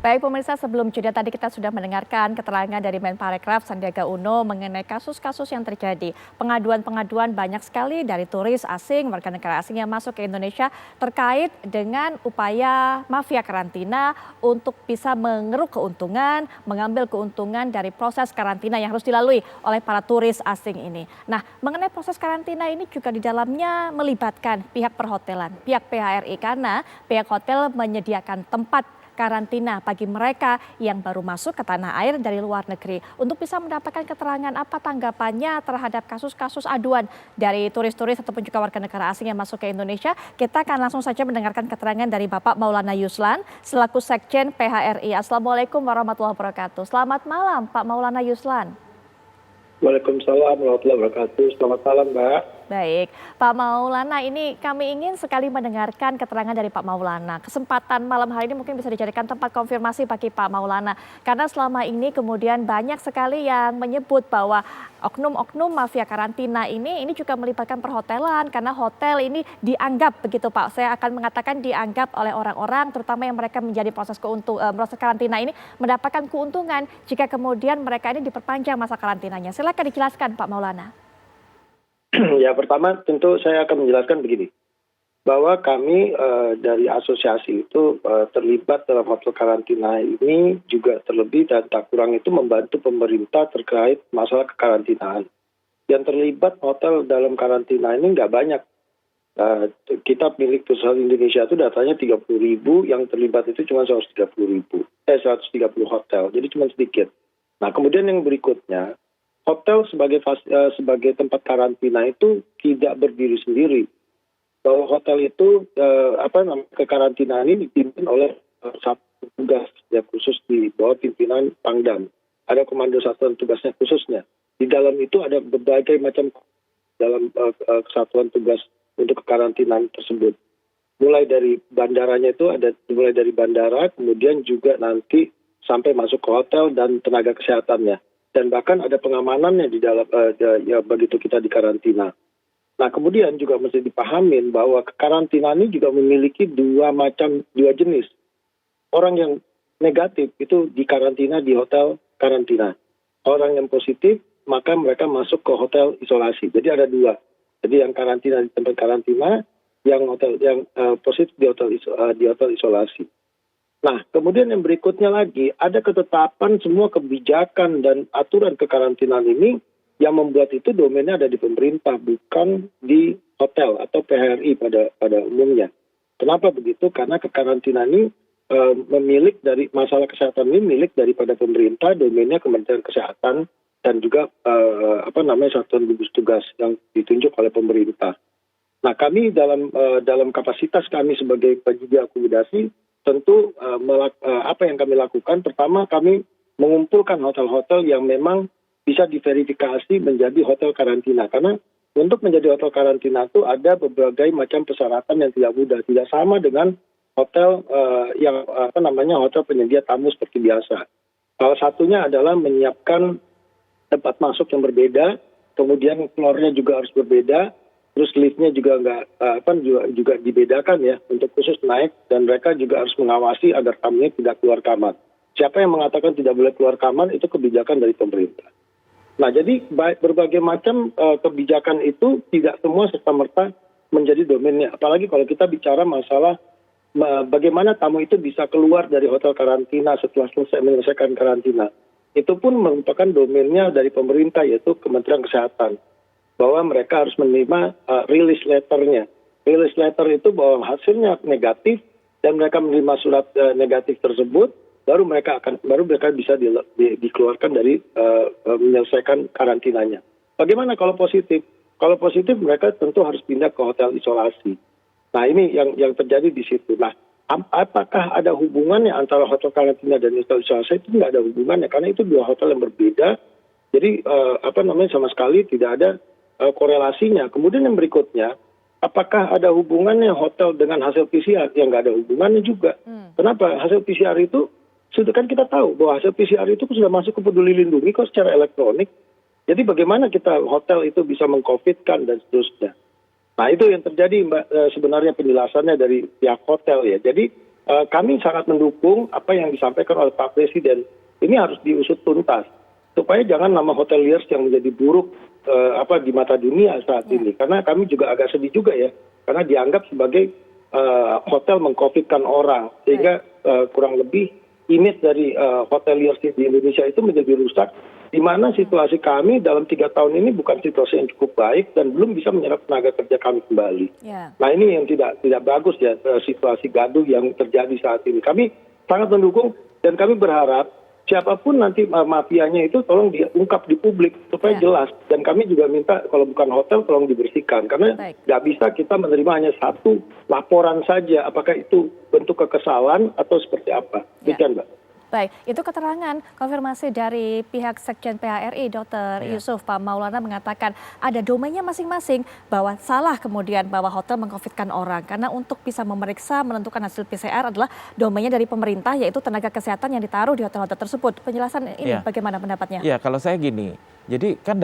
Baik pemirsa, sebelum jeda tadi kita sudah mendengarkan keterangan dari Menparekraf Sandiaga Uno mengenai kasus-kasus yang terjadi. Pengaduan-pengaduan banyak sekali dari turis asing, warga negara asing yang masuk ke Indonesia terkait dengan upaya mafia karantina untuk bisa mengeruk keuntungan, mengambil keuntungan dari proses karantina yang harus dilalui oleh para turis asing ini. Nah, mengenai proses karantina ini juga di dalamnya melibatkan pihak perhotelan, pihak PHRI karena pihak hotel menyediakan tempat karantina bagi mereka yang baru masuk ke tanah air dari luar negeri. Untuk bisa mendapatkan keterangan apa tanggapannya terhadap kasus-kasus aduan dari turis-turis ataupun juga warga negara asing yang masuk ke Indonesia, kita akan langsung saja mendengarkan keterangan dari Bapak Maulana Yuslan selaku Sekjen PHRI. Assalamualaikum warahmatullahi wabarakatuh. Selamat malam Pak Maulana Yuslan. Waalaikumsalam warahmatullahi wabarakatuh. Selamat malam, Mbak. Baik, Pak Maulana, ini kami ingin sekali mendengarkan keterangan dari Pak Maulana. Kesempatan malam hari ini mungkin bisa dijadikan tempat konfirmasi bagi Pak Maulana. Karena selama ini kemudian banyak sekali yang menyebut bahwa oknum-oknum mafia karantina ini juga melibatkan perhotelan. Karena hotel ini dianggap begitu Pak, saya akan mengatakan dianggap oleh orang-orang terutama yang mereka menjadi proses karantina ini mendapatkan keuntungan jika kemudian mereka ini diperpanjang masa karantinanya. Silakan dijelaskan Pak Maulana. Ya, pertama tentu saya akan menjelaskan begini, bahwa kami dari asosiasi itu terlibat dalam hotel karantina ini juga terlebih dan tak kurang itu membantu pemerintah terkait masalah kekarantinaan. Yang terlibat hotel dalam karantina ini nggak banyak. Kita milik Pusat Indonesia itu datanya 30.000, yang terlibat itu cuma 130 hotel, jadi cuma sedikit. Nah, kemudian yang berikutnya, hotel sebagai tempat karantina itu tidak berdiri sendiri. Bahwa hotel itu kekarantinaan ini dipimpin oleh satu tugas yang khusus di bawah pimpinan Pangdam. Ada komando satuan tugasnya khususnya. Di dalam itu ada berbagai macam dalam kesatuan tugas untuk kekarantinaan tersebut. Mulai dari bandaranya itu mulai dari bandara, kemudian juga nanti sampai masuk ke hotel dan tenaga kesehatannya. Dan bahkan ada pengamanannya di dalam begitu kita di karantina. Nah, kemudian juga mesti dipahamin bahwa karantina ini juga memiliki dua jenis. Orang yang negatif itu dikarantina di hotel karantina. Orang yang positif maka mereka masuk ke hotel isolasi. Jadi ada dua. Jadi yang karantina di tempat karantina, yang positif di hotel isolasi. Nah, kemudian yang berikutnya lagi, ada ketetapan semua kebijakan dan aturan kekarantinaan ini yang membuat itu domainnya ada di pemerintah, bukan di hotel atau PHRI pada umumnya. Kenapa begitu? Karena kekarantinaan ini dari masalah kesehatan ini milik daripada pemerintah, domainnya Kementerian Kesehatan dan juga satuan gugus tugas yang ditunjuk oleh pemerintah. Nah, kami dalam kapasitas kami sebagai penyedia akomodasi, tentu apa yang kami lakukan, pertama kami mengumpulkan hotel-hotel yang memang bisa diverifikasi menjadi hotel karantina. Karena untuk menjadi hotel karantina itu ada berbagai macam persyaratan yang tidak mudah. Tidak sama dengan hotel hotel penyedia tamu seperti biasa. Salah satunya adalah menyiapkan tempat masuk yang berbeda, kemudian floornya juga harus berbeda. Terus liftnya juga juga dibedakan ya untuk khusus naik, dan mereka juga harus mengawasi agar tamunya tidak keluar kamar. Siapa yang mengatakan tidak boleh keluar kamar itu kebijakan dari pemerintah. Nah, jadi berbagai macam kebijakan itu tidak semua serta-merta menjadi domainnya. Apalagi kalau kita bicara masalah bagaimana tamu itu bisa keluar dari hotel karantina setelah selesai menyelesaikan karantina. Itu pun merupakan domainnya dari pemerintah, yaitu Kementerian Kesehatan. Bahwa mereka harus menerima release letternya. Release letter itu bahwa hasilnya negatif dan mereka menerima surat negatif tersebut, baru mereka bisa dikeluarkan dari menyelesaikan karantinanya. Bagaimana kalau positif? Kalau positif mereka tentu harus pindah ke hotel isolasi. Nah, ini yang terjadi di situ. Nah, apakah ada hubungannya antara hotel karantina dan hotel isolasi? Itu nggak ada hubungannya karena itu dua hotel yang berbeda. Jadi sama sekali tidak ada korelasinya. Kemudian yang berikutnya, apakah ada hubungannya hotel dengan hasil PCR? Yang nggak ada hubungannya juga. Kenapa? Hasil PCR itu sudah kan kita tahu bahwa hasil PCR itu sudah masuk ke Peduli Lindungi kok secara elektronik. Jadi bagaimana kita hotel itu bisa meng-COVID-kan dan seterusnya. Nah, itu yang terjadi Mbak, sebenarnya penjelasannya dari pihak hotel ya. Jadi kami sangat mendukung apa yang disampaikan oleh Pak Presiden. Ini harus diusut tuntas supaya jangan nama hoteliers yang menjadi buruk di mata dunia saat ini. Karena kami juga agak sedih juga ya, karena dianggap sebagai hotel mengcovidkan orang, sehingga kurang lebih image dari hoteliers di Indonesia itu menjadi rusak, di mana situasi kami dalam 3 tahun ini bukan situasi yang cukup baik dan belum bisa menyerap tenaga kerja kami kembali. Nah ini yang tidak bagus ya, situasi gaduh yang terjadi saat ini. Kami sangat mendukung dan kami berharap siapapun nanti mafianya itu tolong diungkap di publik supaya jelas. Dan kami juga minta kalau bukan hotel tolong dibersihkan. Karena nggak bisa kita menerima hanya satu laporan saja. Apakah itu bentuk kekesalan atau seperti apa. Demikian Mbak. Baik, itu keterangan konfirmasi dari pihak Sekjen PHRI, Dr. Yusuf. Pak Maulana mengatakan ada domainnya masing-masing, bahwa salah kemudian bahwa hotel mengcovidkan orang. Karena untuk bisa memeriksa, menentukan hasil PCR adalah domainnya dari pemerintah, yaitu tenaga kesehatan yang ditaruh di hotel-hotel tersebut. Penjelasan ini bagaimana pendapatnya? Ya, kalau saya gini, jadi kan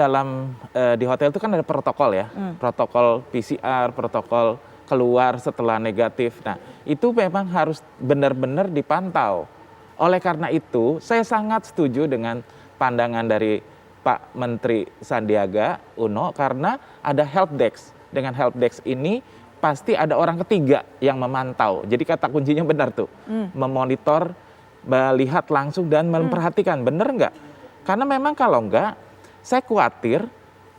di hotel itu kan ada protokol ya, protokol PCR, protokol keluar setelah negatif. Nah, itu memang harus benar-benar dipantau. Oleh karena itu, saya sangat setuju dengan pandangan dari Pak Menteri Sandiaga Uno karena ada help desk. Dengan help desk ini pasti ada orang ketiga yang memantau. Jadi kata kuncinya benar tuh, memonitor, melihat langsung dan memperhatikan benar nggak? Karena memang kalau nggak, saya khawatir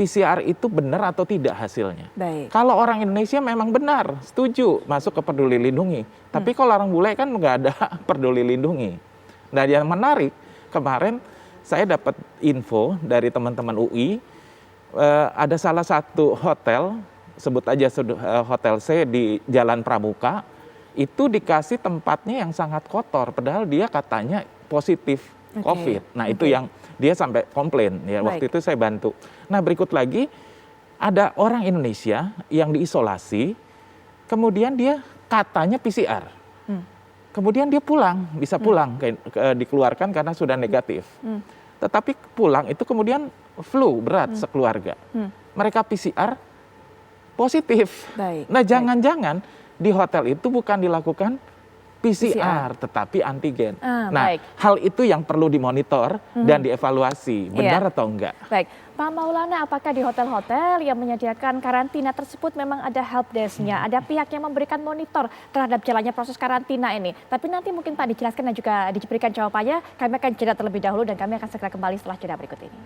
PCR itu benar atau tidak hasilnya. Kalau orang Indonesia memang benar, setuju masuk ke Peduli Lindungi. Tapi kalau orang bule kan nggak ada Peduli Lindungi. Nah yang menarik, kemarin saya dapat info dari teman-teman UI, ada salah satu hotel, sebut aja Hotel C di Jalan Pramuka, itu dikasih tempatnya yang sangat kotor, padahal dia katanya positif COVID. Nah itu yang dia sampai komplain, ya waktu itu saya bantu. Nah berikut lagi, ada orang Indonesia yang diisolasi, kemudian dia katanya PCR. Kemudian dia pulang, bisa pulang, dikeluarkan karena sudah negatif. Tetapi pulang itu kemudian flu berat sekeluarga. Mereka PCR positif. Nah jangan-jangan di hotel itu bukan dilakukan PCR, tetapi antigen. Nah hal itu yang perlu dimonitor dan dievaluasi, benar atau enggak. Baik, Pak Maulana, apakah di hotel-hotel yang menyediakan karantina tersebut memang ada help desk-nya, ada pihak yang memberikan monitor terhadap jalannya proses karantina ini? Tapi nanti mungkin Pak dijelaskan dan juga diberikan jawabannya, kami akan jeda terlebih dahulu dan kami akan segera kembali setelah jeda berikut ini.